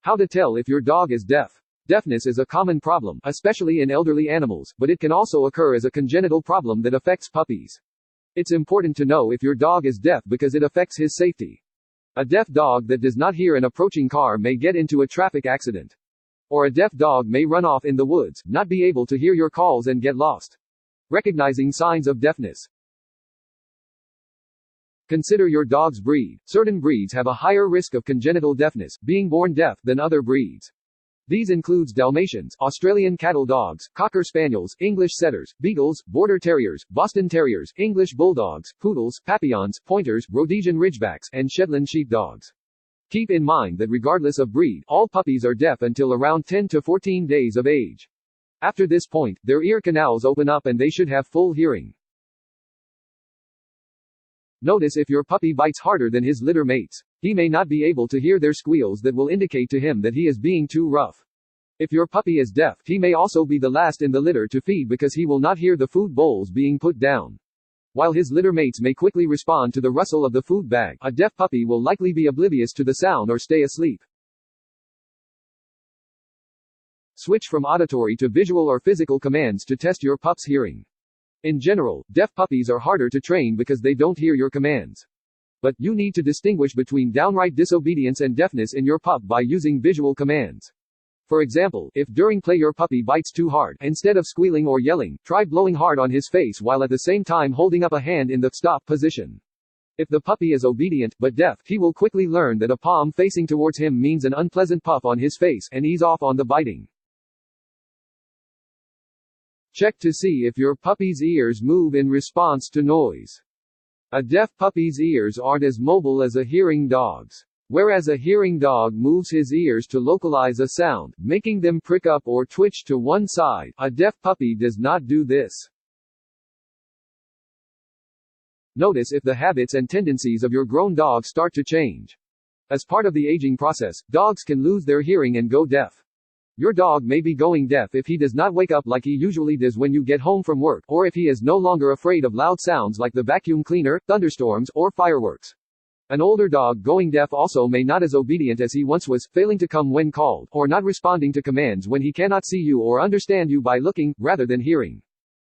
How to tell if your dog is deaf. Deafness is a common problem, especially in elderly animals, but it can also occur as a congenital problem that affects puppies. It's important to know if your dog is deaf because it affects his safety. A deaf dog that does not hear an approaching car may get into a traffic accident. Or a deaf dog may run off in the woods, not be able to hear your calls and get lost. Recognizing signs of deafness. Consider your dog's breed. Certain breeds have a higher risk of congenital deafness, being born deaf, than other breeds. These includes Dalmatians, Australian cattle dogs, Cocker Spaniels, English Setters, Beagles, Border Terriers, Boston Terriers, English Bulldogs, Poodles, Papillons, Pointers, Rhodesian Ridgebacks, and Shetland Sheepdogs. Keep in mind that regardless of breed, all puppies are deaf until around 10 to 14 days of age. After this point, their ear canals open up and they should have full hearing. Notice if your puppy bites harder than his litter mates. He may not be able to hear their squeals that will indicate to him that he is being too rough. If your puppy is deaf, he may also be the last in the litter to feed because he will not hear the food bowls being put down. While his litter mates may quickly respond to the rustle of the food bag, a deaf puppy will likely be oblivious to the sound or stay asleep. Switch from auditory to visual or physical commands to test your pup's hearing. In general, deaf puppies are harder to train because they don't hear your commands. But you need to distinguish between downright disobedience and deafness in your pup by using visual commands. For example, if during play your puppy bites too hard, instead of squealing or yelling, try blowing hard on his face while at the same time holding up a hand in the stop position. If the puppy is obedient, but deaf, he will quickly learn that a palm facing towards him means an unpleasant puff on his face, and ease off on the biting. Check to see if your puppy's ears move in response to noise. A deaf puppy's ears aren't as mobile as a hearing dog's. Whereas a hearing dog moves his ears to localize a sound, making them prick up or twitch to one side, a deaf puppy does not do this. Notice if the habits and tendencies of your grown dog start to change. As part of the aging process, dogs can lose their hearing and go deaf. Your dog may be going deaf if he does not wake up like he usually does when you get home from work, or if he is no longer afraid of loud sounds like the vacuum cleaner, thunderstorms, or fireworks. An older dog going deaf also may not as obedient as he once was, failing to come when called, or not responding to commands when he cannot see you or understand you by looking, rather than hearing.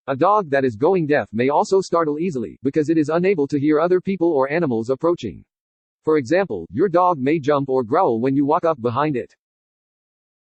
A dog that is going deaf may also startle easily, because it is unable to hear other people or animals approaching. For example, your dog may jump or growl when you walk up behind it.